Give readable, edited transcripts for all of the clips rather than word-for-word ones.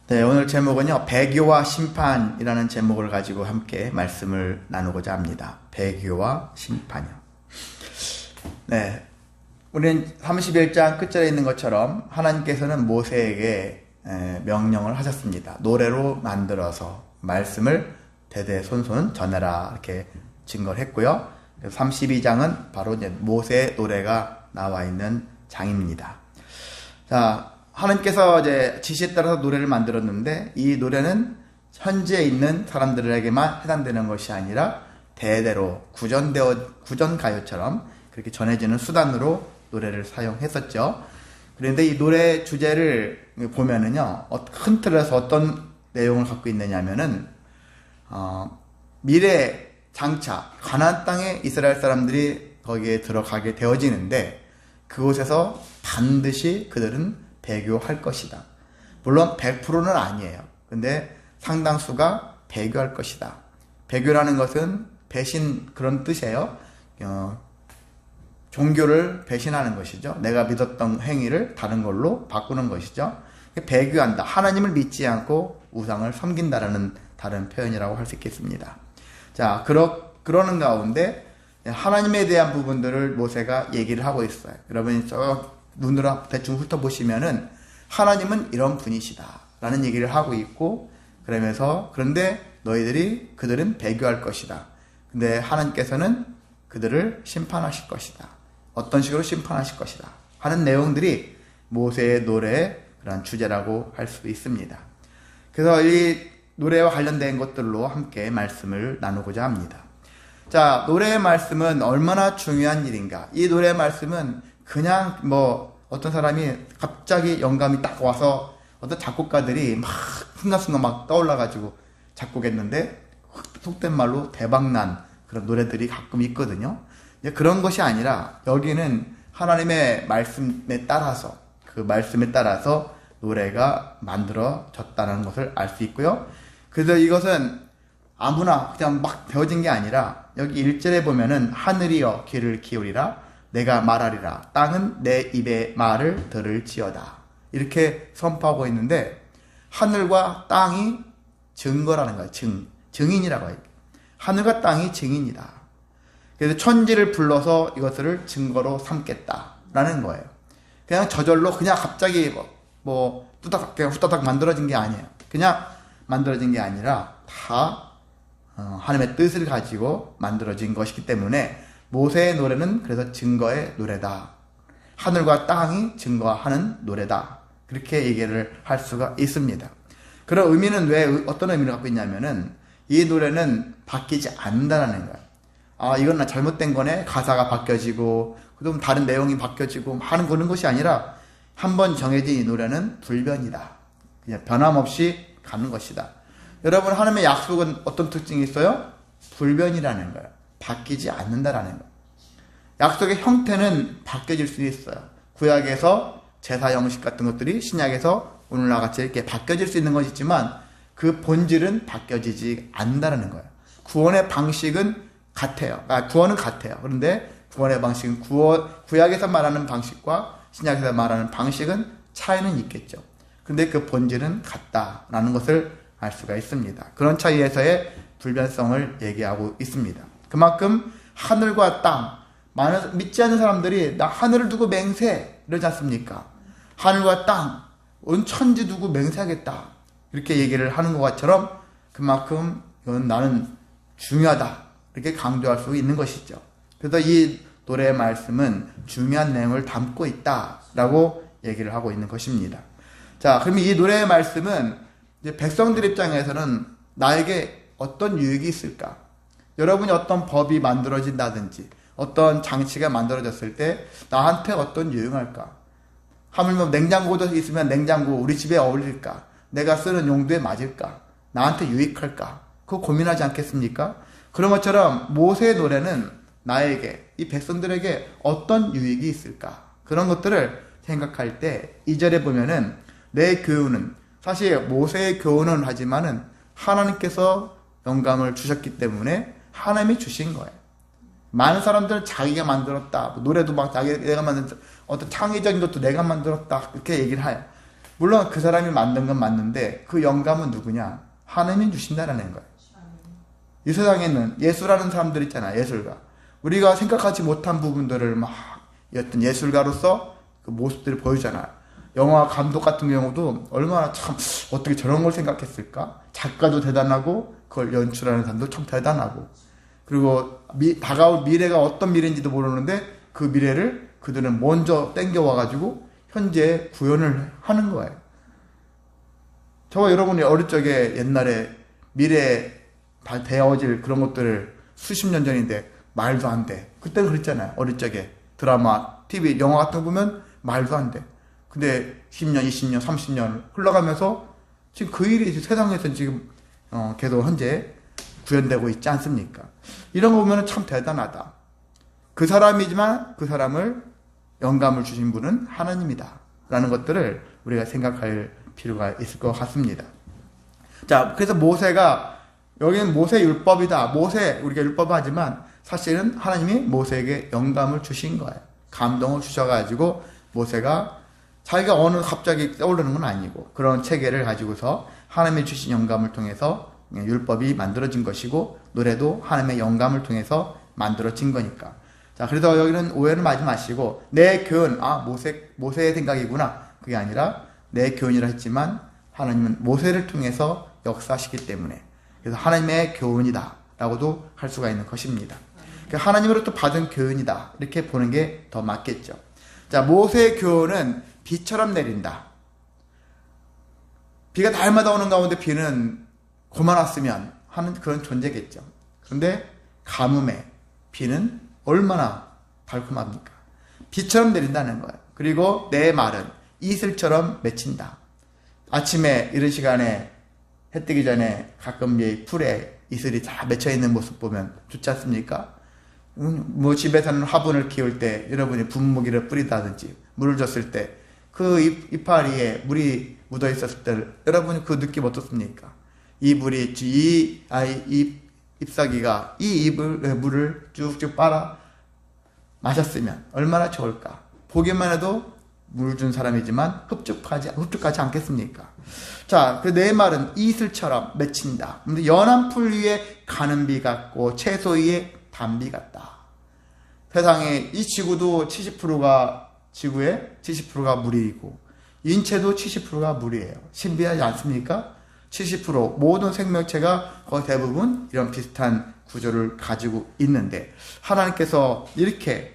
네, 오늘 제목은요, 배교와 심판이라는 제목을 가지고 함께 말씀을 나누고자 합니다. 배교와 심판이요. 네, 우리는 31장 끝절에 있는 것처럼 하나님께서는 모세에게 명령을 하셨습니다. 노래로 만들어서 말씀을 대대손손 전해라, 이렇게 증거를 했고요. 32장은 바로 이제 모세의 노래가 나와 있는 장입니다. 자, 하나님께서 이제 지시에 따라서 노래를 만들었는데, 이 노래는 현지에 있는 사람들에게만 해당되는 것이 아니라 대대로 구전가요처럼 그렇게 전해지는 수단으로 노래를 사용했었죠. 그런데 이 노래 주제를 보면은요, 큰 틀에서 어떤 내용을 갖고 있느냐면은, 미래 장차 가나안 땅에 이스라엘 사람들이 거기에 들어가게 되어지는데, 그곳에서 반드시 그들은 배교할 것이다. 물론 100%는 아니에요. 근데 상당수가 배교할 것이다. 배교라는 것은 배신, 그런 뜻이에요. 종교를 배신하는 것이죠. 내가 믿었던 행위를 다른 걸로 바꾸는 것이죠. 배교한다. 하나님을 믿지 않고 우상을 섬긴다라는 다른 표현이라고 할 수 있겠습니다. 자, 그러는 가운데 하나님에 대한 부분들을 모세가 얘기를 하고 있어요. 여러분이 눈으로 대충 훑어보시면은 하나님은 이런 분이시다 라는 얘기를 하고 있고, 그러면서 그런데 그들은 배교할 것이다. 근데 하나님께서는 그들을 심판하실 것이다. 어떤 식으로 심판하실 것이다 하는 내용들이 모세의 노래의 그런 주제라고 할 수 있습니다. 그래서 이 노래와 관련된 것들로 함께 말씀을 나누고자 합니다. 자, 노래의 말씀은 얼마나 중요한 일인가. 이 노래의 말씀은 그냥 어떤 사람이 갑자기 영감이 딱 와서 어떤 작곡가들이 막 순간순간 막 떠올라가지고 작곡했는데 속된 말로 대박난 그런 노래들이 가끔 있거든요. 그런 것이 아니라 여기는 하나님의 말씀에 따라서, 그 말씀에 따라서 노래가 만들어졌다는 것을 알 수 있고요. 그래서 이것은 아무나 그냥 막 되어진 게 아니라, 여기 1절에 보면은 하늘이여 귀를 기울이라 내가 말하리라 땅은 내 입의 말을 들을지어다, 이렇게 선포하고 있는데, 하늘과 땅이 증거라는 거예요. 증인이라고 해요. 하늘과 땅이 증인이다. 그래서 천지를 불러서 이것을 증거로 삼겠다라는 거예요. 그냥 저절로 그냥 갑자기 뚜다닥 그냥 후다닥 만들어진 게 아니에요. 그냥 만들어진 게 아니라 다 하나님의 뜻을 가지고 만들어진 것이기 때문에 모세의 노래는 그래서 증거의 노래다. 하늘과 땅이 증거하는 노래다. 그렇게 얘기를 할 수가 있습니다. 그런 의미는 어떤 의미를 갖고 있냐면은, 이 노래는 바뀌지 않는다는 거예요. 이건 잘못된 거네. 가사가 바뀌어지고, 그럼 다른 내용이 바뀌어지고 하는 그런 것이 아니라, 한번 정해진 이 노래는 불변이다. 그냥 변함없이 가는 것이다. 여러분, 하나님의 약속은 어떤 특징이 있어요? 불변이라는 거예요. 바뀌지 않는다라는 거예요. 약속의 형태는 바뀌어질 수 있어요. 구약에서 제사 형식 같은 것들이 신약에서 오늘날 같이 이렇게 바뀌어질 수 있는 것이 있지만, 그 본질은 바뀌어지지 않는다는 거예요. 구원의 방식은 같아요. 구원은 같아요. 그런데 구원의 방식은 구약에서 말하는 방식과 신약에서 말하는 방식은 차이는 있겠죠. 근데 그 본질은 같다라는 것을 알 수가 있습니다. 그런 차이에서의 불변성을 얘기하고 있습니다. 그만큼 하늘과 땅, 믿지 않는 사람들이 나 하늘을 두고 맹세 이러지 않습니까? 하늘과 땅, 온 천지 두고 맹세하겠다, 이렇게 얘기를 하는 것처럼 그만큼 이건 나는 중요하다, 이렇게 강조할 수 있는 것이죠. 그래서 이 노래의 말씀은 중요한 내용을 담고 있다라고 얘기를 하고 있는 것입니다. 자, 그럼 이 노래의 말씀은 이제 백성들 입장에서는 나에게 어떤 유익이 있을까? 여러분이 어떤 법이 만들어진다든지 어떤 장치가 만들어졌을 때 나한테 어떤 유용할까? 하물며 냉장고도 있으면 냉장고 우리 집에 어울릴까? 내가 쓰는 용도에 맞을까? 나한테 유익할까? 그거 고민하지 않겠습니까? 그런 것처럼 모세의 노래는 나에게, 이 백성들에게 어떤 유익이 있을까? 그런 것들을 생각할 때 2절에 보면은 내 교훈은, 사실 모세의 교훈은 하지만은 하나님께서 영감을 주셨기 때문에 하나님이 주신 거예요. 많은 사람들은 자기가 만들었다, 노래도 막 내가 만든, 어떤 창의적인 것도 내가 만들었다, 이렇게 얘기를 해요. 물론 그 사람이 만든 건 맞는데 그 영감은 누구냐? 하나님이 주신다라는 거예요. 이 세상에는 예술하는 사람들 있잖아요. 예술가. 우리가 생각하지 못한 부분들을 막 어떤 예술가로서 그 모습들을 보여주잖아요. 영화 감독 같은 경우도 얼마나 참 어떻게 저런 걸 생각했을까? 작가도 대단하고 그걸 연출하는 사람도 참 대단하고, 그리고 다가올 미래가 어떤 미래인지도 모르는데 그 미래를 그들은 먼저 땡겨와가지고 현재 구현을 하는 거예요. 저와 여러분이 어릴 적에 옛날에 미래에 되어질 그런 것들을 수십 년 전인데 말도 안 돼. 그때는 그랬잖아요. 어릴 적에 드라마, TV, 영화 같은 거 보면 말도 안 돼. 근데 10년, 20년, 30년 흘러가면서 지금 그 일이 세상에서 지금 계속 현재 구현되고 있지 않습니까? 이런 거 보면 참 대단하다. 그 사람이지만 그 사람을 영감을 주신 분은 하나님이다 라는 것들을 우리가 생각할 필요가 있을 것 같습니다. 자, 그래서 모세가, 여기는 모세 율법이다. 우리가 율법을 하지만 사실은 하나님이 모세에게 영감을 주신 거예요. 감동을 주셔가지고 모세가 자기가 어느 갑자기 떠오르는 건 아니고 그런 체계를 가지고서 하나님이 주신 영감을 통해서 율법이 만들어진 것이고 노래도 하나님의 영감을 통해서 만들어진 거니까. 자, 그래서 여기는 오해를 하지 마시고 내 교훈, 모세의 생각이구나. 그게 아니라 내 교훈이라 했지만 하나님은 모세를 통해서 역사하시기 때문에 그래서 하나님의 교훈이다 라고도 할 수가 있는 것입니다. 그러니까 하나님으로부터 받은 교훈이다 이렇게 보는 게 더 맞겠죠. 자, 모세의 교훈은 비처럼 내린다. 비가 날마다 오는 가운데 비는 고만 왔으면 하는 그런 존재겠죠. 그런데 가뭄에 비는 얼마나 달콤합니까? 비처럼 내린다는 거예요. 그리고 내 말은 이슬처럼 맺힌다. 아침에 이른 시간에 해 뜨기 전에 가끔 풀에 이슬이 다 맺혀있는 모습 보면 좋지 않습니까? 뭐 집에서는 화분을 키울 때 여러분이 분무기를 뿌리다든지 물을 줬을 때 그 이파리에 물이 묻어 있었을 때 여러분이 그 느낌 어떻습니까? 이 물이 잎사귀가 이 물을 쭉쭉 빨아 마셨으면 얼마나 좋을까? 보기만 해도 물 준 사람이지만 흡족하지 않겠습니까? 자, 그 내 말은 이슬처럼 맺힌다. 근데 연한 풀 위에 가는 비 같고 채소 위에 단비 같다. 세상에 이 지구도 70%가 지구의 70%가 물이고 인체도 70%가 물이에요. 신비하지 않습니까? 70% 모든 생명체가 거의 대부분 이런 비슷한 구조를 가지고 있는데 하나님께서 이렇게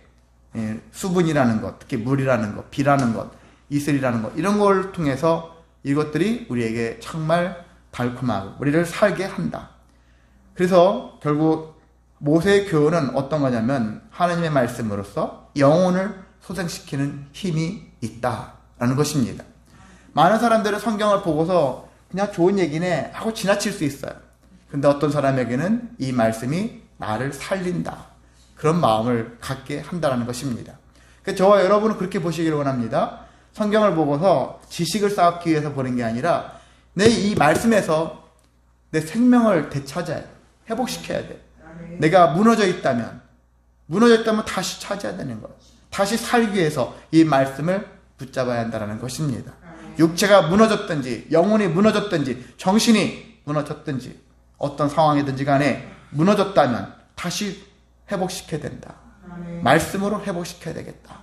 수분이라는 것, 특히 물이라는 것, 비라는 것, 이슬이라는 것 이런 걸 통해서 이것들이 우리에게 정말 달콤하고 우리를 살게 한다. 그래서 결국 모세의 교훈은 어떤 거냐면 하나님의 말씀으로서 영혼을 소생시키는 힘이 있다라는 것입니다. 많은 사람들은 성경을 보고서 그냥 좋은 얘기네 하고 지나칠 수 있어요. 근데 어떤 사람에게는 이 말씀이 나를 살린다. 그런 마음을 갖게 한다는 것입니다. 그래서 저와 여러분은 그렇게 보시기를 원합니다. 성경을 보고서 지식을 쌓기 위해서 보는 게 아니라 내 이 말씀에서 내 생명을 되찾아야 돼. 회복시켜야 돼. 내가 무너져 있다면 다시 찾아야 되는 것. 다시 살기 위해서 이 말씀을 붙잡아야 한다는 것입니다. 육체가 무너졌든지 영혼이 무너졌든지 정신이 무너졌든지 어떤 상황이든지 간에 무너졌다면 다시 회복시켜야 된다. 말씀으로 회복시켜야 되겠다.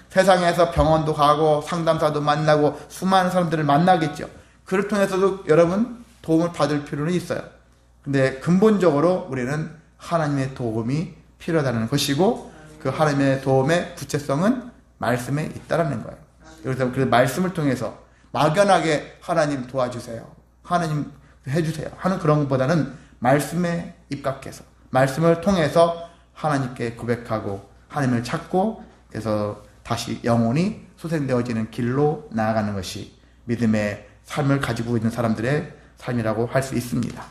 세상에서 병원도 가고 상담사도 만나고 수많은 사람들을 만나겠죠. 그를 통해서도 여러분 도움을 받을 필요는 있어요. 근데 근본적으로 우리는 하나님의 도움이 필요하다는 것이고 그 하나님의 도움의 구체성은 말씀에 있다라는 거예요. 그래서 그 말씀을 통해서 막연하게 하나님 도와주세요. 하나님 해주세요. 하는 그런 것보다는 말씀에 입각해서 말씀을 통해서 하나님께 고백하고 하나님을 찾고 그래서 다시 영혼이 소생되어지는 길로 나아가는 것이 믿음의 삶을 가지고 있는 사람들의 삶이라고 할 수 있습니다.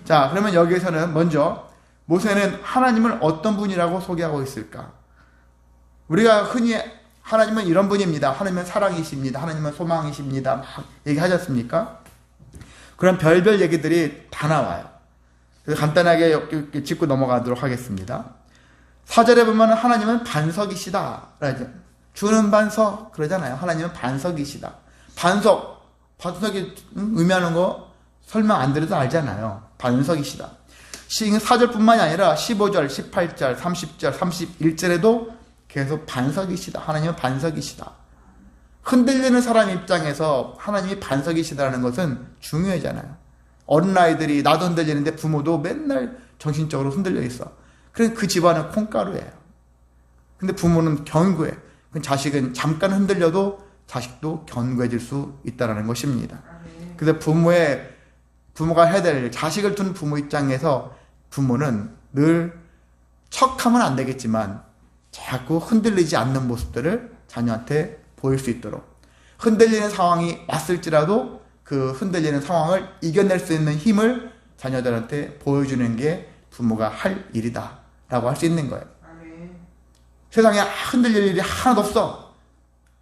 자, 그러면 여기에서는 먼저 모세는 하나님을 어떤 분이라고 소개하고 있을까? 우리가 흔히 하나님은 이런 분입니다. 하나님은 사랑이십니다. 하나님은 소망이십니다. 막 얘기하지 않습니까? 그런 별별 얘기들이 다 나와요. 그래서 간단하게 짚고 넘어가도록 하겠습니다. 4절에 보면 하나님은 반석이시다. 주는 반석 그러잖아요. 하나님은 반석이시다. 반석이 의미하는 거 설명 안 드려도 알잖아요. 반석이시다. 시 4절뿐만이 아니라 15절, 18절, 30절, 31절에도 계속 반석이시다. 하나님은 반석이시다. 흔들리는 사람 입장에서 하나님이 반석이시다는 것은 중요하잖아요. 어린아이들이 나도 흔들리는데 부모도 맨날 정신적으로 흔들려 있어. 그래서 그 집안은 콩가루예요. 근데 부모는 견고해. 자식은 잠깐 흔들려도 자식도 견고해질 수 있다는 것입니다. 그래서 부모가 해야 될 자식을 둔 부모 입장에서 부모는 늘 척하면 안 되겠지만 자꾸 흔들리지 않는 모습들을 자녀한테 보일 수 있도록, 흔들리는 상황이 왔을지라도 그 흔들리는 상황을 이겨낼 수 있는 힘을 자녀들한테 보여주는 게 부모가 할 일이다 라고 할 수 있는 거예요. 세상에 흔들릴 일이 하나도 없어.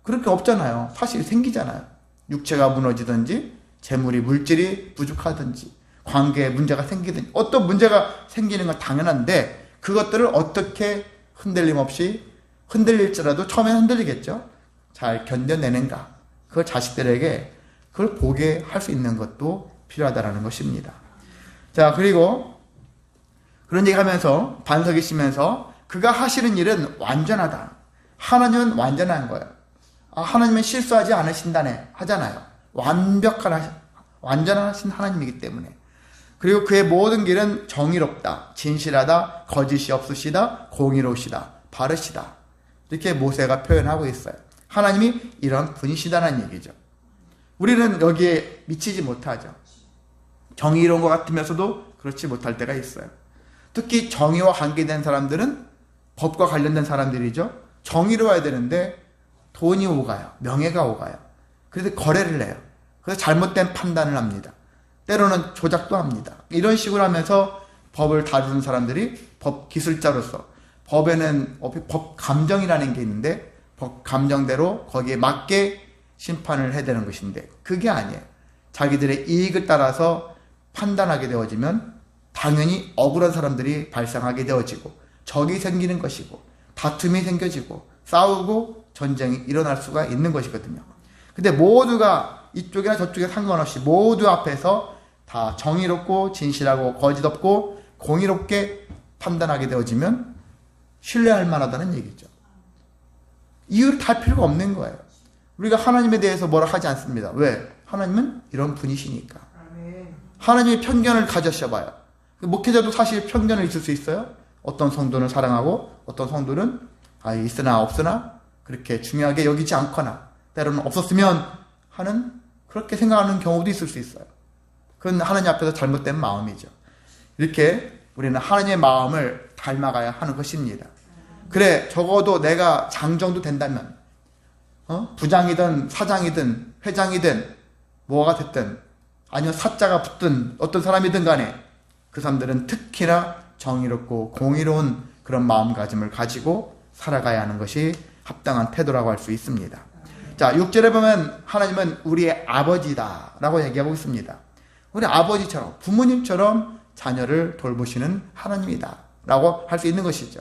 그렇게 없잖아요. 사실 생기잖아요. 육체가 무너지든지 재물이 물질이 부족하든지 관계에 문제가 생기든지 어떤 문제가 생기는 건 당연한데 그것들을 어떻게 흔들림 없이, 흔들릴지라도 처음엔 흔들리겠죠. 잘 견뎌내는가. 그걸 자식들에게 그걸 보게 할 수 있는 것도 필요하다는 것입니다. 자, 그리고 그런 얘기 하면서 반석이시면서 그가 하시는 일은 완전하다. 하나님은 완전한 거예요. 하나님은 실수하지 않으신다네 하잖아요. 완전하신 하나님이기 때문에. 그리고 그의 모든 길은 정의롭다, 진실하다, 거짓이 없으시다, 공의로우시다, 바르시다. 이렇게 모세가 표현하고 있어요. 하나님이 이런 분이시다는 얘기죠. 우리는 여기에 미치지 못하죠. 정의로운 것 같으면서도 그렇지 못할 때가 있어요. 특히 정의와 관계된 사람들은 법과 관련된 사람들이죠. 정의로워야 되는데 돈이 오가요. 명예가 오가요. 그래서 거래를 해요. 그래서 잘못된 판단을 합니다. 때로는 조작도 합니다. 이런 식으로 하면서 법을 다루는 사람들이 법 기술자로서 법에는 법 감정이라는 게 있는데 법 감정대로 거기에 맞게 심판을 해야 되는 것인데 그게 아니에요. 자기들의 이익을 따라서 판단하게 되어지면 당연히 억울한 사람들이 발생하게 되어지고 적이 생기는 것이고 다툼이 생겨지고 싸우고 전쟁이 일어날 수가 있는 것이거든요. 근데 모두가 이쪽이나 저쪽에 상관없이 모두 앞에서 다 정의롭고 진실하고 거짓 없고 공의롭게 판단하게 되어지면 신뢰할 만하다는 얘기죠. 이유를 달 필요가 없는 거예요. 우리가 하나님에 대해서 뭐라 하지 않습니다. 왜? 하나님은 이런 분이시니까. 하나님이 편견을 가져셔봐요. 목회자도 사실 편견을 있을 수 있어요. 어떤 성도는 사랑하고 어떤 성도는 있으나 없으나 그렇게 중요하게 여기지 않거나 때로는 없었으면 하는 그렇게 생각하는 경우도 있을 수 있어요. 그건 하나님 앞에서 잘못된 마음이죠. 이렇게 우리는 하나님의 마음을 닮아가야 하는 것입니다. 그래, 적어도 내가 장 정도 된다면 부장이든 사장이든 회장이든 뭐가 됐든 아니면 사자가 붙든 어떤 사람이든 간에 그 사람들은 특히나 정의롭고 공의로운 그런 마음가짐을 가지고 살아가야 하는 것이 합당한 태도라고 할 수 있습니다. 자, 6절에 보면 하나님은 우리의 아버지다 라고 얘기하고 있습니다. 우리 아버지처럼 부모님처럼 자녀를 돌보시는 하나님이다 라고 할 수 있는 것이죠.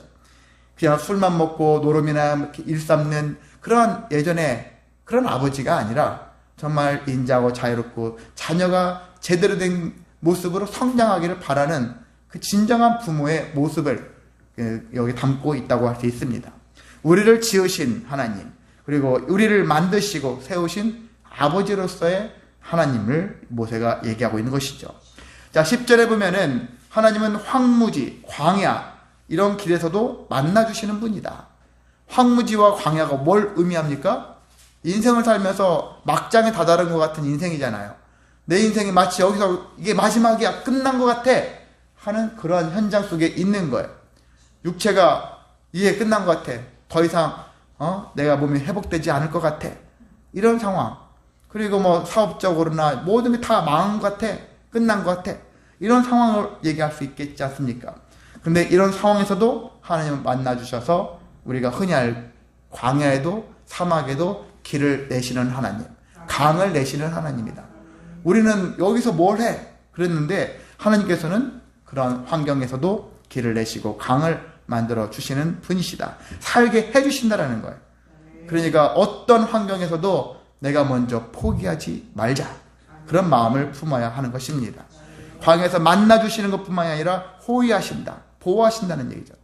그냥 술만 먹고 노름이나 일삼는 그런 예전에 그런 아버지가 아니라 정말 인자하고 자유롭고 자녀가 제대로 된 모습으로 성장하기를 바라는 그 진정한 부모의 모습을 여기 담고 있다고 할 수 있습니다. 우리를 지으신 하나님, 그리고 우리를 만드시고 세우신 아버지로서의 하나님을 모세가 얘기하고 있는 것이죠. 자, 10절에 보면은 하나님은 황무지, 광야 이런 길에서도 만나주시는 분이다. 황무지와 광야가 뭘 의미합니까? 인생을 살면서 막장에 다다른 것 같은 인생이잖아요. 내 인생이 마치 여기서 이게 마지막이야, 끝난 것 같아 하는 그러한 현장 속에 있는 거예요. 육체가 이제 끝난 것 같아. 더 이상 내가 몸이 회복되지 않을 것 같아. 이런 상황. 그리고 뭐 사업적으로나 모든 게 다 망한 것 같아. 끝난 것 같아. 이런 상황을 얘기할 수 있겠지 않습니까? 근데 이런 상황에서도 하나님을 만나주셔서 우리가 흔히 알 광야에도 사막에도 길을 내시는 하나님, 강을 내시는 하나님이다. 우리는 여기서 뭘 해? 그랬는데 하나님께서는 그런 환경에서도 길을 내시고 강을 만들어 주시는 분이시다. 살게 해주신다라는 거예요. 그러니까 어떤 환경에서도 내가 먼저 포기하지 말자. 그런 마음을 품어야 하는 것입니다. 광야에서 만나주시는 것뿐만 아니라 호위하신다. 보호하신다는 얘기죠.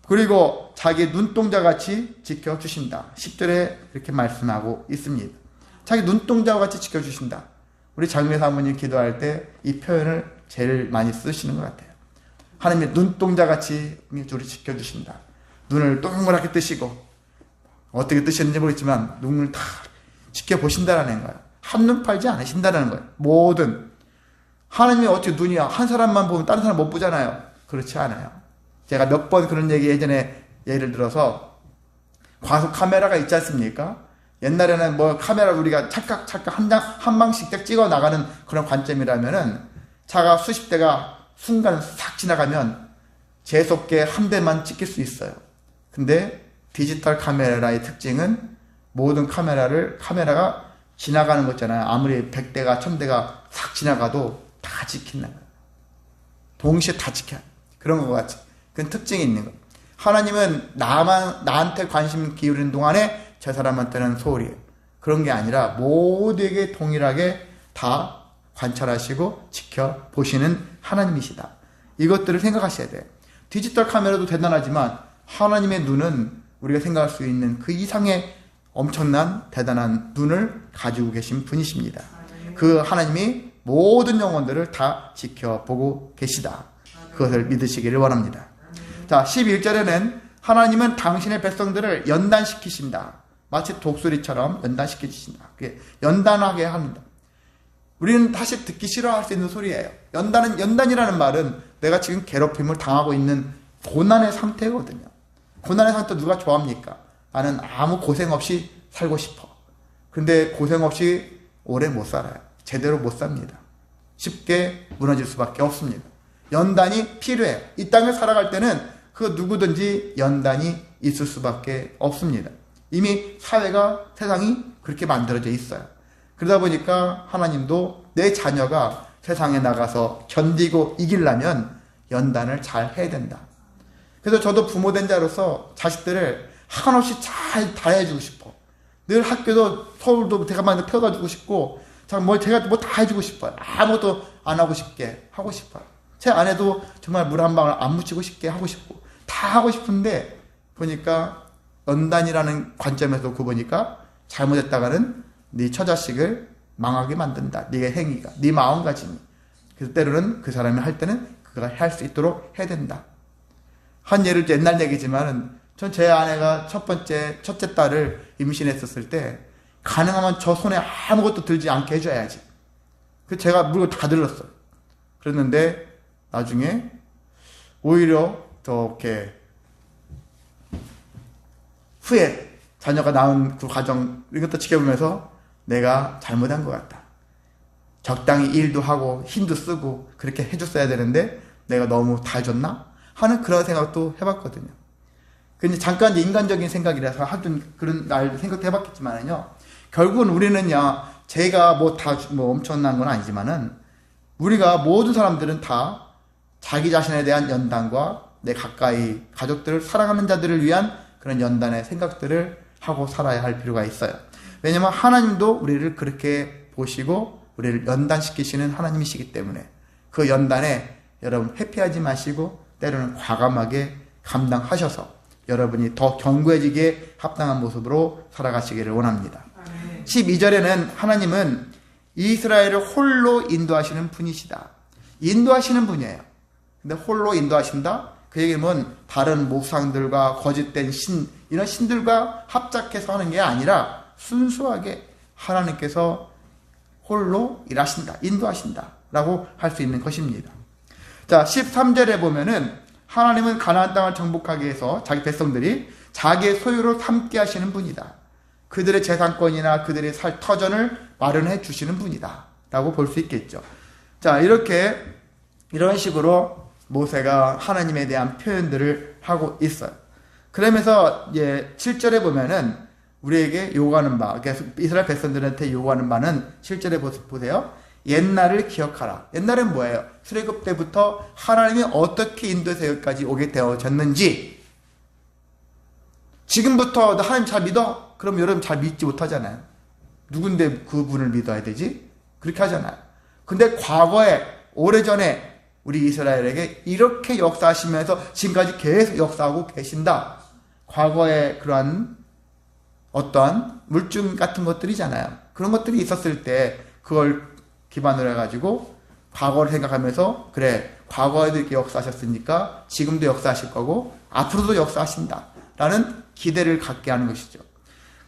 그리고 자기 눈동자같이 지켜주신다. 10절에 이렇게 말씀하고 있습니다. 자기 눈동자와 같이 지켜주신다. 우리 장미 사모님 기도할 때 이 표현을 제일 많이 쓰시는 것 같아요. 하나님의 눈동자같이 우리 지켜주신다. 눈을 동그랗게 뜨시고 어떻게 뜨시는지 모르겠지만 눈을 다 지켜보신다라는 거예요. 한눈 팔지 않으신다는 거예요. 모든 하나님이 어떻게 눈이야 한 사람만 보면 다른 사람 못 보잖아요. 그렇지 않아요. 제가 몇 번 그런 얘기 예전에 예를 들어서 과속 카메라가 있지 않습니까? 옛날에는 뭐 카메라 우리가 찰칵 한 방씩 딱 찍어 나가는 그런 관점이라면은 차가 수십 대가 순간 싹 지나가면 재수없게 한 대만 찍힐 수 있어요. 근데 디지털 카메라의 특징은 모든 카메라가 지나가는 거 있잖아요. 아무리 100대가 1000대가 싹 지나가도 다 찍힌다. 동시에 다 지켜. 그런 것 같이. 그런 특징이 있는 거. 하나님은 나한테 관심 기울이는 동안에 저 사람한테는 소홀이에요. 그런 게 아니라 모두에게 동일하게 다 관찰하시고 지켜보시는 하나님이시다. 이것들을 생각하셔야 돼요. 디지털 카메라도 대단하지만 하나님의 눈은 우리가 생각할 수 있는 그 이상의 엄청난 대단한 눈을 가지고 계신 분이십니다. 그 하나님이 모든 영혼들을 다 지켜보고 계시다. 그것을 믿으시기를 원합니다. 자, 11절에는 하나님은 당신의 백성들을 연단시키신다. 마치 독수리처럼 연단시키신다. 연단하게 합니다. 우리는 다시 듣기 싫어할 수 있는 소리예요. 연단이라는 말은 내가 지금 괴롭힘을 당하고 있는 고난의 상태거든요. 고난의 상태 누가 좋아합니까? 나는 아무 고생 없이 살고 싶어. 근데 고생 없이 오래 못 살아요. 제대로 못 삽니다. 쉽게 무너질 수밖에 없습니다. 연단이 필요해요. 이 땅을 살아갈 때는 그 누구든지 연단이 있을 수밖에 없습니다. 이미 사회가 세상이 그렇게 만들어져 있어요. 그러다 보니까 하나님도 내 자녀가 세상에 나가서 견디고 이기려면 연단을 잘 해야 된다. 그래서 저도 부모 된 자로서 자식들을 한없이 잘 다해주고 싶어. 늘 학교도 서울도 대가만도 펴가지고 싶고 제가 뭐 다 해주고 싶어요. 아무것도 안 하고 싶게 하고 싶어요. 제 아내도 정말 물 한 방울 안 묻히고 싶게 하고 싶고 다 하고 싶은데 보니까 연단이라는 관점에서 보니까 잘못했다가는 네 처자식을 망하게 만든다. 네가 행위가, 네 마음가짐이. 그래서 때로는 그 사람이 할 때는 그가 할 수 있도록 해야 된다. 한 예를 옛날 얘기지만은 전 제 아내가 첫째 딸을 임신했었을 때 가능하면 저 손에 아무것도 들지 않게 해줘야지. 그래서 제가 물건 다 들었어요. 그랬는데 나중에 오히려 더 이렇게 후에 자녀가 낳은 그 과정 이것도 지켜보면서 내가 잘못한 것 같다. 적당히 일도 하고 힘도 쓰고 그렇게 해줬어야 되는데 내가 너무 다 해줬나? 하는 그런 생각도 해봤거든요. 근데 잠깐 인간적인 생각이라서 하여튼 그런 날 생각도 해봤겠지만은요. 결국은 우리는요, 제가 뭐 엄청난 건 아니지만은 우리가 모든 사람들은 다 자기 자신에 대한 연단과 내 가까이 가족들을 사랑하는 자들을 위한 그런 연단의 생각들을 하고 살아야 할 필요가 있어요. 왜냐면 하나님도 우리를 그렇게 보시고 우리를 연단시키시는 하나님이시기 때문에 그 연단에 여러분 회피하지 마시고 때로는 과감하게 감당하셔서 여러분이 더 견고해지기에 합당한 모습으로 살아가시기를 원합니다. 12절에는 하나님은 이스라엘을 홀로 인도하시는 분이시다. 인도하시는 분이에요. 근데 홀로 인도하신다? 그 얘기는 다른 목상들과 거짓된 이런 신들과 합작해서 하는 게 아니라 순수하게 하나님께서 홀로 일하신다, 인도하신다 라고 할 수 있는 것입니다. 자, 13절에 보면은 하나님은 가나안 땅을 정복하기 위해서 자기 백성들이 자기의 소유로 삼게 하시는 분이다. 그들의 재산권이나 그들의 살 터전을 마련해 주시는 분이다 라고 볼 수 있겠죠. 자, 이런 식으로 모세가 하나님에 대한 표현들을 하고 있어요. 그러면서 7절에 보면은 우리에게 요구하는 바, 이스라엘 백성들한테 요구하는 바는 7절에 보세요. 옛날을 기억하라. 옛날은 뭐예요? 출애굽 때부터 하나님이 어떻게 인도해서 여기까지 오게 되어졌는지. 지금부터 나 하나님 잘 믿어? 그럼 여러분 잘 믿지 못하잖아요. 누군데 그분을 믿어야 되지? 그렇게 하잖아요. 근데 과거에 오래전에 우리 이스라엘에게 이렇게 역사하시면서 지금까지 계속 역사하고 계신다. 과거에 그러한 어떠한 물증 같은 것들이잖아요. 그런 것들이 있었을 때 그걸 기반으로 해가지고 과거를 생각하면서 그래, 과거에도 이렇게 역사하셨으니까 지금도 역사하실 거고 앞으로도 역사하신다 라는 기대를 갖게 하는 것이죠.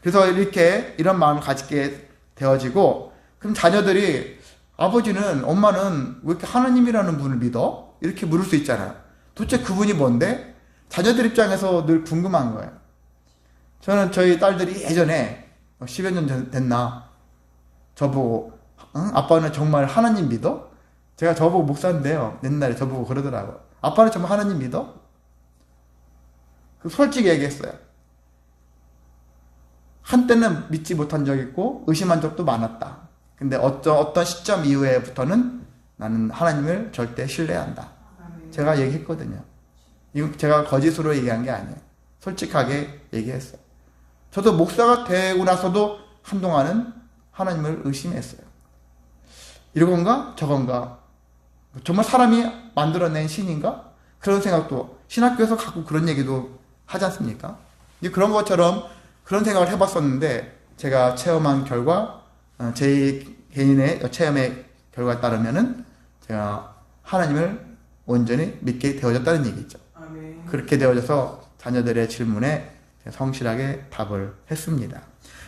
그래서 이렇게 이런 마음을 가지게 되어지고, 그럼 자녀들이 아버지는, 엄마는 왜 이렇게 하나님이라는 분을 믿어? 이렇게 물을 수 있잖아요. 도대체 그분이 뭔데? 자녀들 입장에서 늘 궁금한 거예요. 저는 저희 딸들이 예전에 10여 년 됐나 저보고 응? 아빠는 정말 하나님 믿어? 제가 저보고 목사인데요. 옛날에 저보고 그러더라고요. 아빠는 정말 하나님 믿어? 솔직히 얘기했어요. 한때는 믿지 못한 적이 있고 의심한 적도 많았다. 근데 어떤 시점 이후에부터는 나는 하나님을 절대 신뢰한다. 제가 얘기했거든요. 이건 제가 거짓으로 얘기한 게 아니에요. 솔직하게 얘기했어요. 저도 목사가 되고 나서도 한동안은 하나님을 의심했어요. 이건가? 저건가? 정말 사람이 만들어낸 신인가? 그런 생각도, 신학교에서 가끔 그런 얘기도 하지 않습니까? 그런 것처럼 그런 생각을 해봤었는데, 제가 체험한 결과, 제 개인의 체험의 결과에 따르면은 제가 하나님을 온전히 믿게 되어졌다는 얘기죠. 아멘. 그렇게 되어져서 자녀들의 질문에 성실하게 답을 했습니다.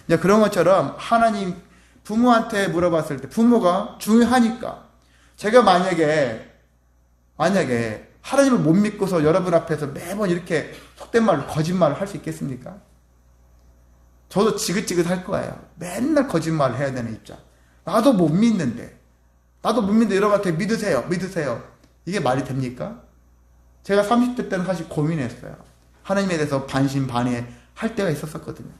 이제 그런 것처럼 하나님, 부모한테 물어봤을 때 부모가 중요하니까, 제가 만약에 하나님을 못 믿고서 여러분 앞에서 매번 이렇게 속된 말로 거짓말을 할 수 있겠습니까? 저도 지긋지긋할 거예요. 맨날 거짓말을 해야 되는 입장. 나도 못 믿는데 여러분한테 믿으세요. 이게 말이 됩니까? 제가 30대 때는 사실 고민했어요. 하나님에 대해서 반신반의 할 때가 있었거든요.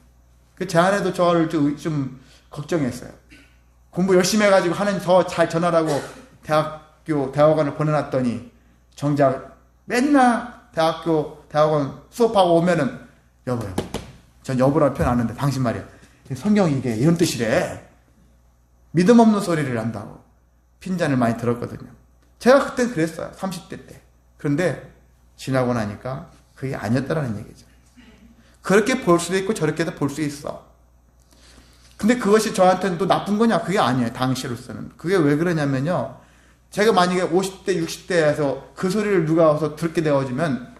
제 아내도 저를 좀 걱정했어요. 공부 열심히 해가지고 하나님 더 잘 전하라고 대학원을 보내놨더니 정작 맨날 대학원 수업하고 오면은 여보, 전 여보라는 표현 안 하는데 당신 말이야. 성경이 이게 이런 뜻이래. 믿음 없는 소리를 한다고 핀잔을 많이 들었거든요. 제가 그땐 그랬어요. 30대 때. 그런데 지나고 나니까 그게 아니었다라는 얘기죠. 그렇게 볼 수도 있고 저렇게도 볼 수 있어. 근데 그것이 저한테는 또 나쁜 거냐? 그게 아니에요. 당시로서는. 그게 왜 그러냐면요. 제가 만약에 50대, 60대에서 그 소리를 누가 와서 듣게 되어지면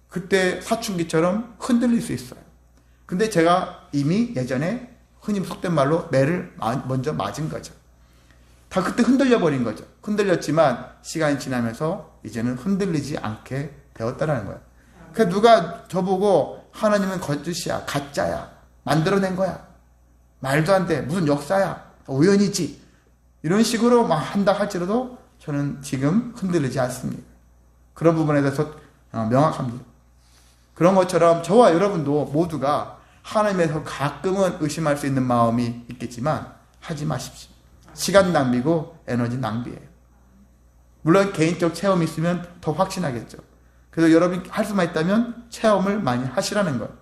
그때 사춘기처럼 흔들릴 수 있어요. 근데 제가 이미 예전에 흔히 속된 말로 매를 먼저 맞은 거죠. 다 그때 흔들려 버린 거죠. 흔들렸지만 시간이 지나면서 이제는 흔들리지 않게 되었다는 거예요. 그러니까 누가 저보고 하나님은 거짓이야, 가짜야, 만들어낸 거야, 말도 안 돼, 무슨 역사야, 우연이지, 이런 식으로 막 한다 할지라도 저는 지금 흔들리지 않습니다. 그런 부분에 대해서 명확합니다. 그런 것처럼 저와 여러분도 모두가 하나님에 대해서 가끔은 의심할 수 있는 마음이 있겠지만 하지 마십시오. 시간 낭비고 에너지 낭비예요. 물론 개인적 체험이 있으면 더 확신하겠죠. 그래서 여러분이 할 수만 있다면 체험을 많이 하시라는 거예요.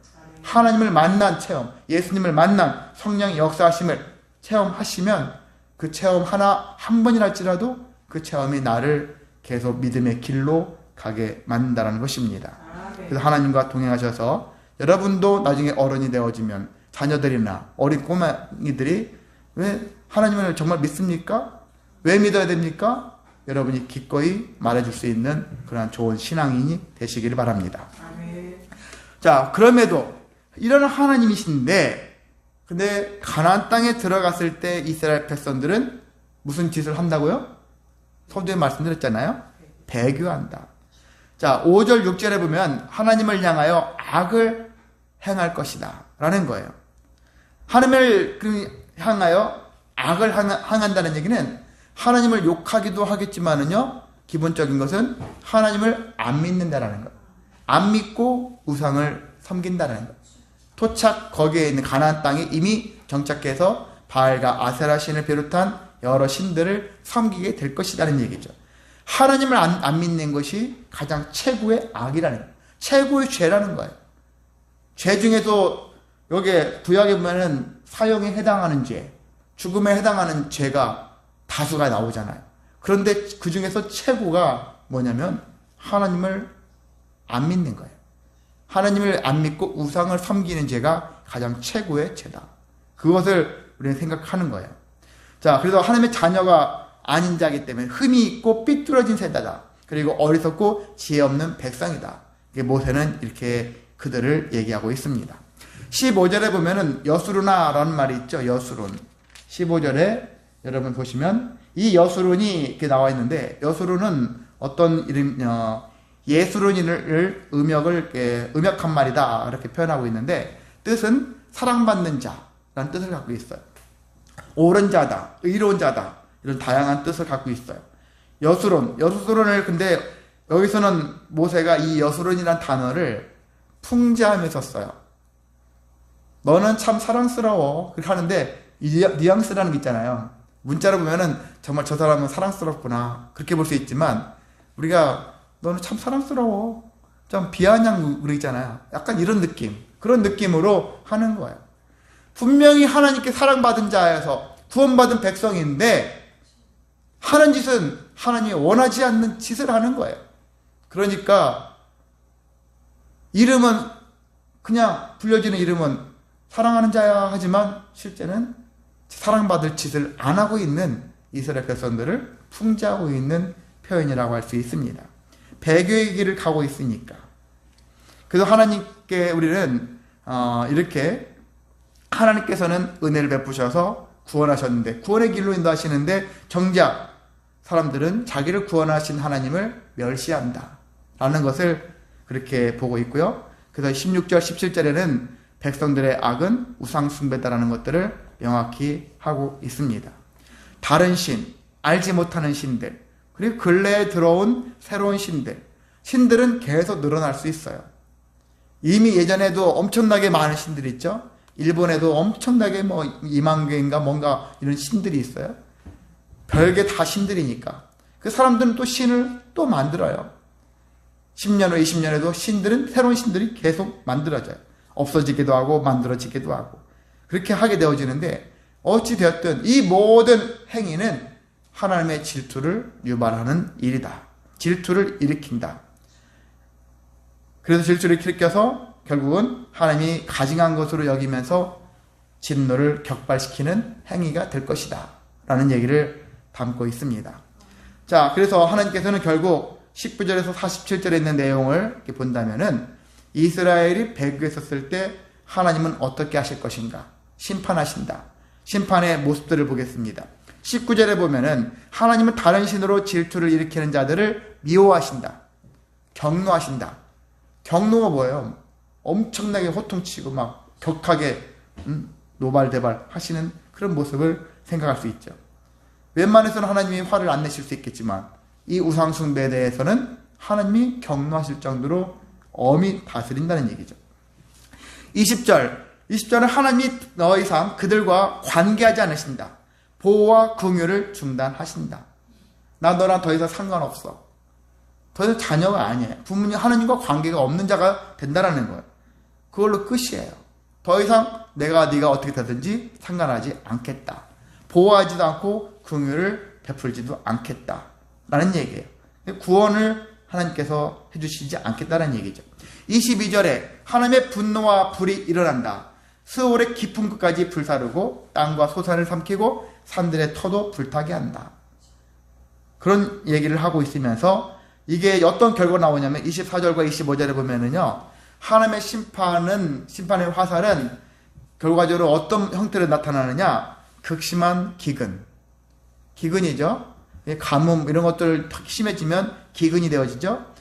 하나님을 만난 체험, 예수님을 만난 성령의 역사하심을 체험하시면 그 체험 한 번이랄지라도 그 체험이 나를 계속 믿음의 길로 가게 만든다는 것입니다. 그래서 하나님과 동행하셔서 여러분도 나중에 어른이 되어지면 자녀들이나 어린 꼬마이들이 왜 하나님을 정말 믿습니까? 왜 믿어야 됩니까? 여러분이 기꺼이 말해줄 수 있는 그런 좋은 신앙인이 되시기를 바랍니다. 자, 그럼에도 이런 하나님이신데, 근데 가나안 땅에 들어갔을 때 이스라엘 백성들은 무슨 짓을 한다고요? 서두에 말씀드렸잖아요. 배교한다. 자, 5절 6절에 보면 하나님을 향하여 악을 행할 것이다 라는 거예요. 하나님을 향하여 악을 행한다는 얘기는 하나님을 욕하기도 하겠지만은요, 기본적인 것은 하나님을 안 믿는다라는 거예요. 안 믿고 우상을 섬긴다는 거예요. 토착 거기에 있는 가나안 땅에 이미 정착해서 바알과 아세라 신을 비롯한 여러 신들을 섬기게 될 것이라는 얘기죠. 하나님을 안 믿는 것이 가장 최고의 악이라는 거예요. 최고의 죄라는 거예요. 죄 중에도 여기에 구약에 보면은 사형에 해당하는 죄, 죽음에 해당하는 죄가 다수가 나오잖아요. 그런데 그 중에서 최고가 뭐냐면 하나님을 안 믿는 거예요. 하나님을 안 믿고 우상을 섬기는 죄가 가장 최고의 죄다. 그것을 우리는 생각하는 거예요. 자, 그래서 하나님의 자녀가 아닌 자이기 때문에 흠이 있고 삐뚤어진 세대다. 그리고 어리석고 지혜 없는 백성이다. 모세는 이렇게 그들을 얘기하고 있습니다. 15절에 보면은 여수르나라는 말이 있죠. 여수룬. 15절에 여러분 보시면 이 여수룬이 이렇게 나와 있는데, 여수룬은 어떤 이름, 예수룬을 음역한 말이다. 이렇게 표현하고 있는데, 뜻은 사랑받는 자라는 뜻을 갖고 있어요. 옳은 자다, 의로운 자다, 이런 다양한 뜻을 갖고 있어요. 여수론을 근데 여기서는 모세가 이 여수론이라는 단어를 풍자하면서 써요. 너는 참 사랑스러워. 그렇게 하는데 뉘앙스라는 게 있잖아요. 문자로 보면은 정말 저 사람은 사랑스럽구나 그렇게 볼 수 있지만, 우리가 너는 참 사랑스러워, 좀 비아냥 그러잖아요. 약간 이런 느낌, 그런 느낌으로 하는 거예요. 분명히 하나님께 사랑받은 자여서 구원받은 백성인데 하는 짓은 하나님이 원하지 않는 짓을 하는 거예요. 그러니까 이름은, 그냥 불려지는 이름은 사랑하는 자야 하지만 실제는 사랑받을 짓을 안 하고 있는 이스라엘 백성들을 풍자하고 있는 표현이라고 할 수 있습니다. 배교의 길을 가고 있으니까. 그래서 하나님께 우리는 이렇게 하나님께서는 은혜를 베푸셔서 구원하셨는데, 구원의 길로 인도하시는데 정작 사람들은 자기를 구원하신 하나님을 멸시한다 라는 것을 그렇게 보고 있고요. 그래서 16절 17절에는 백성들의 악은 우상 숭배다라는 것들을 명확히 하고 있습니다. 다른 신, 알지 못하는 신들, 그리고 근래에 들어온 새로운 신들은 계속 늘어날 수 있어요. 이미 예전에도 엄청나게 많은 신들이 있죠. 일본에도 엄청나게 2만 개인가 뭔가 이런 신들이 있어요. 별게 다 신들이니까. 그 사람들은 또 신을 또 만들어요. 10년 후 20년에도 새로운 신들이 계속 만들어져요. 없어지기도 하고 만들어지기도 하고 그렇게 하게 되어지는데, 어찌 되었든 이 모든 행위는 하나님의 질투를 유발하는 일이다. 질투를 일으킨다. 그래서 질투를 일으켜서 결국은 하나님이 가증한 것으로 여기면서 진노를 격발시키는 행위가 될 것이다 라는 얘기를 담고 있습니다. 자, 그래서 하나님께서는 결국 19절에서 47절에 있는 내용을 이렇게 본다면은, 이스라엘이 배교했었을 때 하나님은 어떻게 하실 것인가? 심판하신다. 심판의 모습들을 보겠습니다. 19절에 보면은 하나님은 다른 신으로 질투를 일으키는 자들을 미워하신다. 경노하신다. 경노가 뭐예요? 엄청나게 호통치고 막 격하게 노발대발 하시는 그런 모습을 생각할 수 있죠. 웬만해서는 하나님이 화를 안 내실 수 있겠지만, 이 우상숭배에 대해서는 하나님이 경노하실 정도로 엄히 다스린다는 얘기죠. 20절은 하나님이 더 이상 그들과 관계하지 않으신다. 보호와 긍휼을 중단하신다. 나 너랑 더 이상 상관없어. 더 이상 자녀가 아니에요. 부모님, 하나님과 관계가 없는 자가 된다라는 거예요. 그걸로 끝이에요. 더 이상 네가 어떻게 되든지 상관하지 않겠다. 보호하지도 않고 긍휼을 베풀지도 않겠다 라는 얘기예요. 구원을 하나님께서 해주시지 않겠다는 얘기죠. 22절에 하나님의 분노와 불이 일어난다. 스올의 깊은 끝까지 불사르고 땅과 소산을 삼키고 산들의 터도 불타게 한다. 그런 얘기를 하고 있으면서 이게 어떤 결과가 나오냐면 24절과 25절에 보면은요, 하나님의 심판의 화살은 결과적으로 어떤 형태로 나타나느냐? 극심한 기근이죠. 가뭄 이런 것들 심해지면 기근이 되어지죠.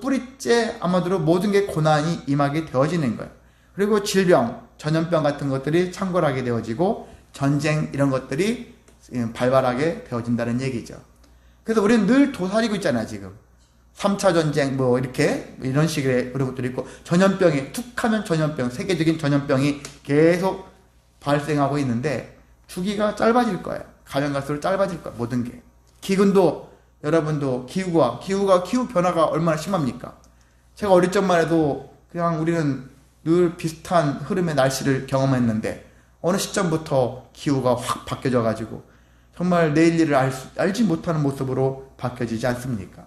뿌리째 아마도 모든 게 고난이 임하게 되어지는 거예요. 그리고 질병, 전염병 같은 것들이 창궐하게 되어지고 전쟁 이런 것들이 발발하게 되어진다는 얘기죠. 그래서 우리는 늘 도사리고 있잖아요. 지금 3차 전쟁 이런 식의 그런 것들이 있고, 전염병이 툭하면 전염병, 세계적인 전염병이 계속 발생하고 있는데 주기가 짧아질 거예요. 가면 갈수록 짧아질 거예요. 모든 게. 기근도, 여러분도 기후 변화가 얼마나 심합니까? 제가 어릴 적만 해도 그냥 우리는 늘 비슷한 흐름의 날씨를 경험했는데 어느 시점부터 기후가 확 바뀌어져 가지고 정말 내일 일을 알지 못하는 모습으로 바뀌어지지 않습니까?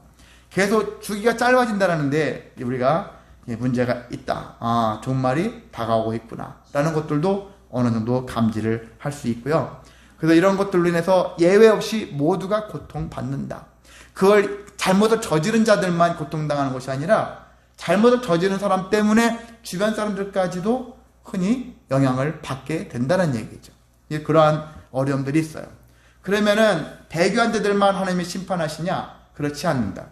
계속 주기가 짧아진다는데 우리가 문제가 있다. 종말이 다가오고 있구나 라는 것들도 어느 정도 감지를 할 수 있고요. 그래서 이런 것들로 인해서 예외 없이 모두가 고통받는다. 그걸 잘못을 저지른 자들만 고통당하는 것이 아니라 잘못을 저지른 사람 때문에 주변 사람들까지도 흔히 영향을 받게 된다는 얘기죠. 그러한 어려움들이 있어요. 그러면은 배교한 자들만 하나님이 심판하시냐? 그렇지 않는다.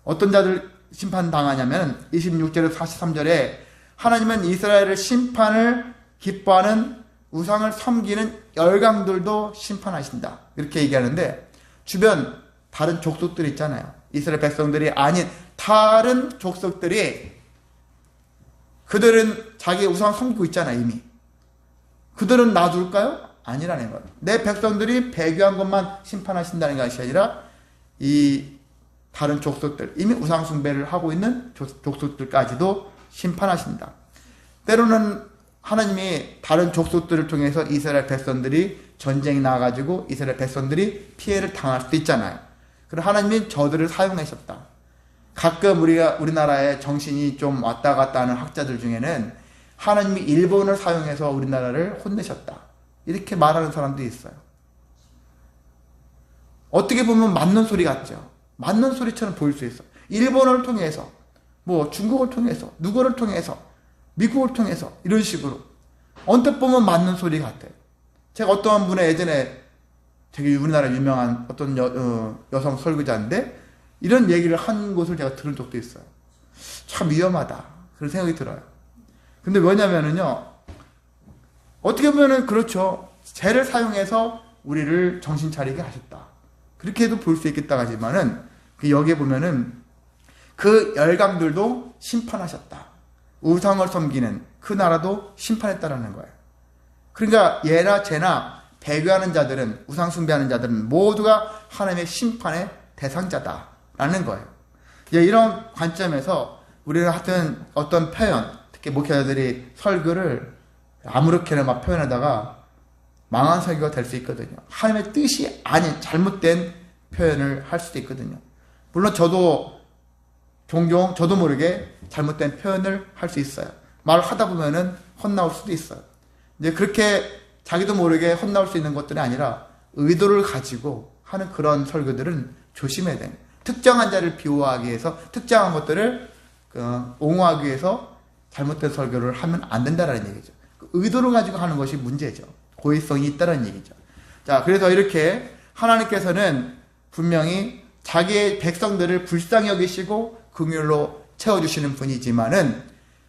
어떤 자들 심판당하냐면 26절에서 43절에 하나님은 이스라엘을 심판을 기뻐하는 우상을 섬기는 열강들도 심판하신다. 이렇게 얘기하는데 주변 다른 족속들이 있잖아요. 이스라엘 백성들이 아닌 다른 족속들이 그들은 자기 우상 섬기고 있잖아요. 이미. 그들은 놔둘까요? 아니라는 거예요. 내 백성들이 배교한 것만 심판하신다는 것이 아니라 이 다른 족속들, 이미 우상 숭배를 하고 있는 족속들까지도 심판하신다. 때로는 하나님이 다른 족속들을 통해서 이스라엘 백성들이 전쟁이 나가지고 이스라엘 백성들이 피해를 당할 수도 있잖아요. 그럼 하나님이 저들을 사용하셨다. 가끔 우리나라에 정신이 좀 왔다 갔다 하는 학자들 중에는 하나님이 일본을 사용해서 우리나라를 혼내셨다. 이렇게 말하는 사람도 있어요. 어떻게 보면 맞는 소리 같죠. 맞는 소리처럼 보일 수 있어. 일본어를 통해서, 중국을 통해서, 누구를 통해서, 미국을 통해서 이런 식으로 언뜻 보면 맞는 소리 같아요. 제가 어떠한 분의 예전에 되게 우리나라 유명한 어떤 여성 설교자인데 이런 얘기를 한 것을 제가 들은 적도 있어요. 참 위험하다 그런 생각이 들어요. 근데 왜냐면은요, 어떻게 보면은 그렇죠. 죄를 사용해서 우리를 정신 차리게 하셨다. 그렇게도 볼 수 있겠다 하지만은 여기에 보면은 그 열강들도 심판하셨다. 우상을 섬기는 그 나라도 심판했다라는 거예요. 그러니까 얘나 쟤나 배교하는 자들은, 우상 숭배하는 자들은 모두가 하나님의 심판의 대상자다라는 거예요. 이런 관점에서 우리가 하여튼 어떤 표현, 특히 목회자들이 설교를 아무렇게나 막 표현하다가 망한 설교가 될 수 있거든요. 하나님의 뜻이 아닌 잘못된 표현을 할 수도 있거든요. 물론 저도 종종 저도 모르게 잘못된 표현을 할 수 있어요. 말을 하다 보면은 헛나올 수도 있어요. 이제 그렇게 자기도 모르게 헛나올 수 있는 것들이 아니라 의도를 가지고 하는 그런 설교들은 조심해야 돼요. 특정한 자를 비호하기 위해서, 특정한 것들을 옹호하기 위해서 잘못된 설교를 하면 안 된다는 얘기죠. 의도를 가지고 하는 것이 문제죠. 고의성이 있다는 얘기죠. 자, 그래서 이렇게 하나님께서는 분명히 자기의 백성들을 불쌍히 여기시고 긍휼로 채워주시는 분이지만은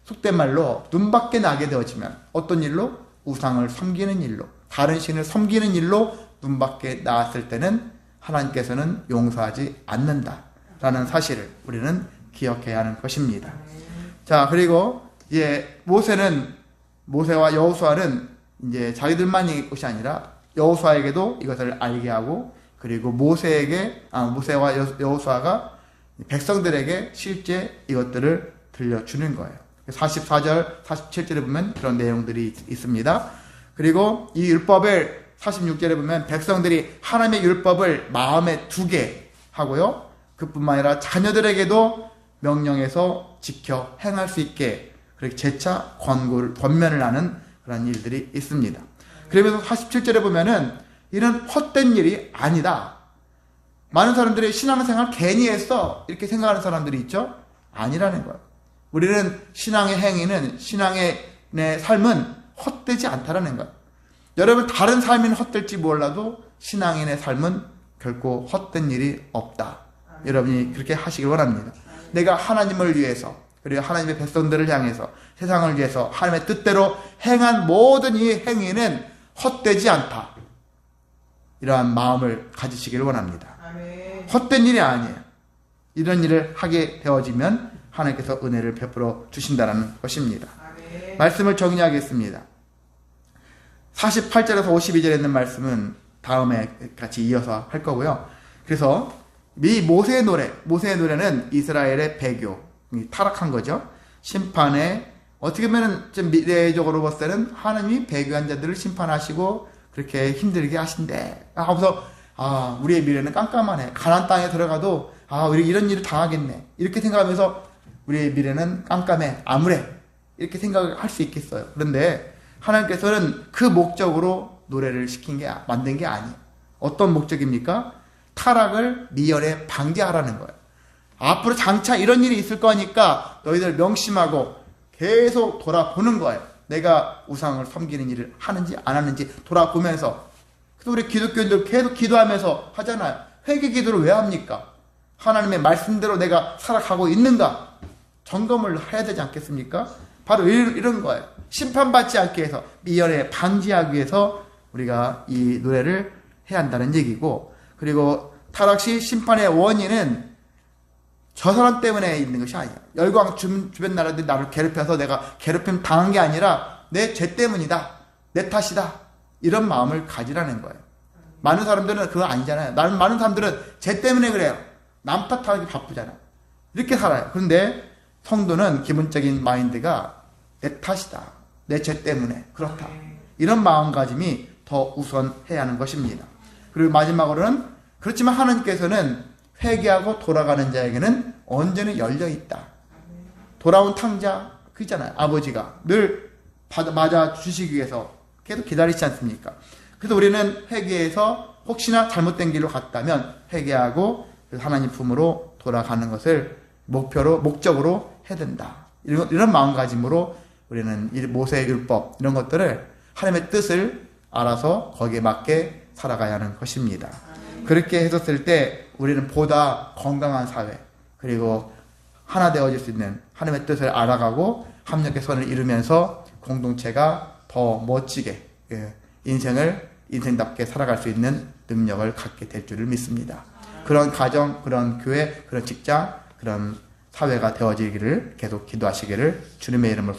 속된 말로 눈밖에 나게 되어지면 어떤 일로? 우상을 섬기는 일로, 다른 신을 섬기는 일로 눈밖에 나왔을 때는 하나님께서는 용서하지 않는다라는 사실을 우리는 기억해야 하는 것입니다. 자, 그리고 이제 모세와 여호수아는 이제 자기들만의 것이 아니라 여호수아에게도 이것을 알게 하고, 그리고 모세와 여호수아가 백성들에게 실제 이것들을 들려주는 거예요. 44절, 47절에 보면 그런 내용들이 있습니다. 그리고 이 율법을 46절에 보면 백성들이 하나님의 율법을 마음에 두게 하고요. 그뿐만 아니라 자녀들에게도 명령해서 지켜 행할 수 있게 그렇게 재차 권면을 하는 그런 일들이 있습니다. 그러면서 47절에 보면은 이는 헛된 일이 아니다. 많은 사람들이 신앙생활 괜히 했어 이렇게 생각하는 사람들이 있죠. 아니라는 거예요. 우리는 신앙의 행위는, 신앙의 삶은 헛되지 않다라는 거예요. 여러분 다른 삶은 헛될지 몰라도 신앙인의 삶은 결코 헛된 일이 없다. 여러분이 그렇게 하시길 원합니다. 내가 하나님을 위해서, 그리고 하나님의 백성들을 향해서, 세상을 위해서 하나님의 뜻대로 행한 모든 이 행위는 헛되지 않다. 이러한 마음을 가지시길 원합니다. 아멘. 헛된 일이 아니에요. 이런 일을 하게 되어지면 하나님께서 은혜를 베풀어 주신다는 것입니다. 아멘. 말씀을 정리하겠습니다. 48절에서 52절에 있는 말씀은 다음에 같이 이어서 할 거고요. 그래서 이 모세의 노래는 이스라엘의 배교, 타락한 거죠. 심판의 어떻게 보면은 좀 미래적으로 봤을 때는 하나님이 배교한 자들을 심판하시고 그렇게 힘들게 하신대. 하면서 우리의 미래는 깜깜하네. 가나안 땅에 들어가도 우리 이런 일을 당하겠네. 이렇게 생각하면서 우리의 미래는 깜깜해. 암울해. 이렇게 생각을 할 수 있겠어요. 그런데 하나님께서는 그 목적으로 노래를 만든 게 아니에요. 어떤 목적입니까? 타락을 미연에 방지하라는 거예요. 앞으로 장차 이런 일이 있을 거니까 너희들 명심하고 계속 돌아보는 거예요. 내가 우상을 섬기는 일을 하는지 안 하는지 돌아보면서. 그래서 우리 기독교인들 계속 기도하면서 하잖아요. 회개 기도를 왜 합니까? 하나님의 말씀대로 내가 살아가고 있는가? 점검을 해야 되지 않겠습니까? 바로 이런 거예요. 심판받지 않게 해서, 미연에 방지하기 위해서 우리가 이 노래를 해야 한다는 얘기고, 그리고 타락시 심판의 원인은 저 사람 때문에 있는 것이 아니야. 열광 주변 나라들이 나를 괴롭혀서 내가 괴롭힘 당한 게 아니라 내 죄 때문이다. 내 탓이다. 이런 마음을 가지라는 거예요. 많은 사람들은 그거 아니잖아요. 많은 사람들은 죄 때문에 그래요. 남 탓하기 바쁘잖아. 이렇게 살아요. 그런데 성도는 기본적인 마인드가 내 탓이다. 내 죄 때문에 그렇다. 이런 마음가짐이 더 우선해야 하는 것입니다. 그리고 마지막으로는 그렇지만 하나님께서는 회개하고 돌아가는 자에게는 언제나 열려있다. 돌아온 탕자 그 있잖아요. 아버지가 늘 맞아 주시기 위해서 계속 기다리지 않습니까? 그래서 우리는 회개해서 혹시나 잘못된 길로 갔다면 회개하고 하나님 품으로 돌아가는 것을 목적으로 해야 된다. 이런 마음가짐으로 우리는 모세의 율법 이런 것들을 하나님의 뜻을 알아서 거기에 맞게 살아가야 하는 것입니다. 그렇게 했었을 때 우리는 보다 건강한 사회, 그리고 하나 되어질 수 있는 하나님의 뜻을 알아가고 합력의 선을 이루면서 공동체가 더 멋지게 인생답게 살아갈 수 있는 능력을 갖게 될 줄을 믿습니다. 그런 가정, 그런 교회, 그런 직장, 그런 사회가 되어지기를 계속 기도하시기를 주님의 이름으로